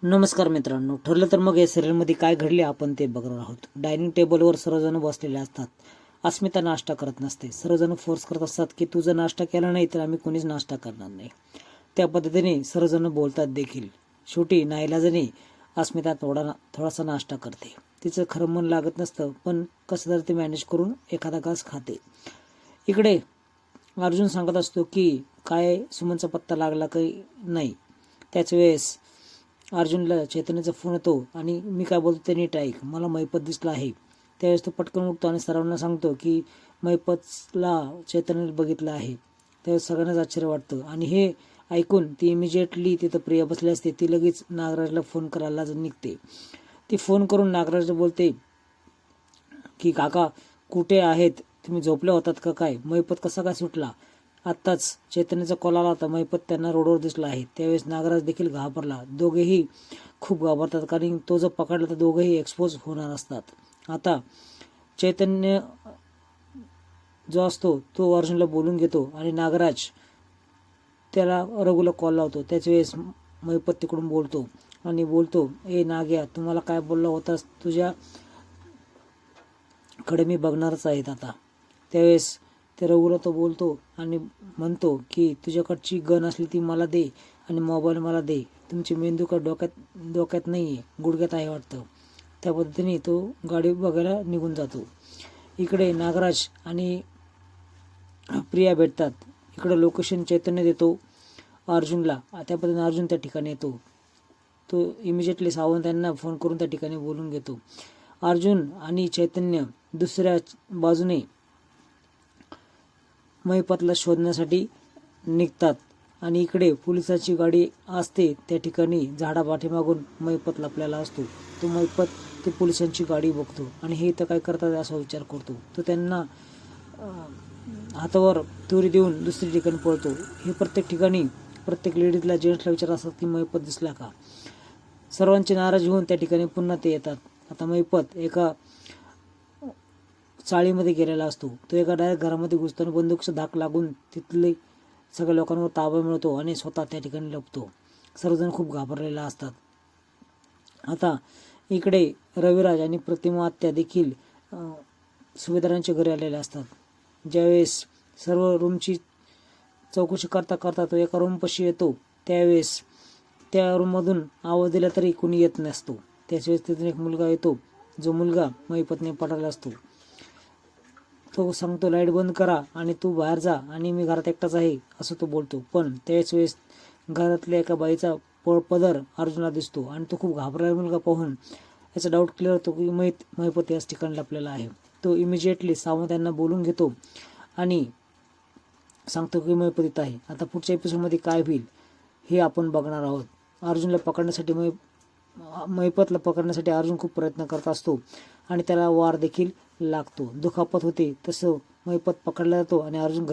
नमस्कार मित्रांनो, ठरलं तर मग या सिरियलमध्ये काय घडले आपण ते बघणार आहोत. डायनिंग टेबलवर सर्वजण बसलेले असतात. अस्मिता नाश्ता करत नसते. सर्वजण फोर्स करत असतात की तू जर नाश्ता केला नाही तर आम्ही कोणीच नाश्ता करणार नाही. त्या पद्धतीने सर्वजण बोलतात देखील. शेवटी नाईलाजाने अस्मिता थोडासा नाश्ता करते. तिचं खरं मन लागत नसतं, पण कसं तर ते मॅनेज करून एखादा घास खाते. इकडे अर्जुन सांगत असतो की काय सुमनचा पत्ता लागला काही नाही. त्याच वेळेस अर्जुनला चैतन्याचा फोन येतो आणि मी काय बोलतो ते नीट ऐक, मला मैपत दिसला आहे. त्यावेळेस तो पटकन उठतो आणि सर्वांना सांगतो की मैपतला चैतन्याने बघितलं आहे. त्यावेळेस सगळ्यांनाच आश्चर्य वाटतं आणि हे ऐकून ती इमिजिएटली तिथं प्रिया बसली असते. ती लगेच नागराजला फोन करायला निघते. ती फोन करून नागराजला बोलते की काका कुठे आहेत तुम्ही, झोपले होतात का काय? मैपत कसा काय सुटला? आत्ताच चैतन्याचा कॉल आला होता. मैपत त्यांना रोडवर दिसला आहे. त्यावेळेस नागराज देखील घाबरला. दोघेही खूप घाबरतात, कारण तो जर पकडला तर दोघेही एक्सपोज होणार असतात. आता चैतन्य जो असतो तो अर्जुनला बोलून घेतो आणि नागराज त्याला रघुला कॉल लावतो. त्याच वेळेस मैपत तिकडून बोलतो आणि बोलतो, ए नाग्या, तुम्हाला काय बोलला होतास, तुझ्याकडे मी बघणारच आहेत आता. त्यावेळेस ते रघुला तो बोलतो आणि म्हणतो की तुझ्याकडची गन असली ती मला दे आणि मोबाईल मला दे. तुमची मेंदू का डोक्यात नाही आहे, गुडघ्यात आहे वाटतं. त्या पद्धतीने तो गाडी बघायला निघून जातो. इकडे नागराज आणि प्रिया भेटतात. इकडे लोकेशन चैतन्य देतो अर्जुनला. त्या पद्धतीने अर्जुन त्या ठिकाणी येतो. तो इमिजिएटली सावंत यांना फोन करून त्या ठिकाणी बोलून घेतो. अर्जुन आणि चैतन्य दुसऱ्या बाजूने मैपतला शोधण्यासाठी निघतात आणि इकडे पोलिसाची गाडी असते. त्या ठिकाणी झाडापाठीमागून मैपत लपलेला असतो. तो मैपत ते पोलिसांची गाडी बघतो आणि हे इथं काय करतात असा विचार करतो. तो त्यांना हातावर तुरी देऊन दुसरी ठिकाणी पळतो. हे प्रत्येक ठिकाणी प्रत्येक लेडीजला जेंट्सला विचार असतात की मैपत दिसला का. सर्वांची नाराज होऊन त्या ठिकाणी पुन्हा ते येतात. आता मैपत एका चाळीमध्ये गेलेला असतो. तो एका डायरेक्ट घरामध्ये घुसतो आणि बंदूकचा धाक लागून तिथले सगळ्या लोकांवर ताबा मिळवतो आणि स्वतः त्या ठिकाणी लपतो. सर्वजण खूप घाबरलेले असतात. आता इकडे रविराज आणि प्रतिमा आत्या देखील सुभेदारांच्या घरी आलेले असतात. ज्यावेळेस सर्व रूमची चौकशी करता करता तो एका रूमपाशी येतो. त्यावेळेस त्या रूममधून आवाज दिला तरी कुणी येत नसतो. त्याच वेळेस तिथून एक मुलगा येतो, जो मुलगा मैपतने पटायला असतो. तो सांगतो लाईट बंद करा आणि तू बाहेर जा आणि मी घरात एकटाच आहे असं तो बोलतो. पण त्याच वेळेस घरातल्या एका बाईचा पदर अर्जुनला दिसतो आणि तो खूप घाबरलेला मुलगा पाहून याचा डाऊट क्लिअर होतो की मैपत याच ठिकाणी लपलेला आहे. तो इमिजिएटली सावंत यांना बोलून घेतो आणि सांगतो की मैपत इथं आहे. आता पुढच्या एपिसोडमध्ये काय होईल हे आपण बघणार आहोत. अर्जुनला पकडण्यासाठी मैपतला पकडण्यासाठी अर्जुन खूप प्रयत्न करत असतो आणि त्याला वार देखील लागतो. दुखापत होते. तसं मैपत पकडला जातो आणि अर्जुन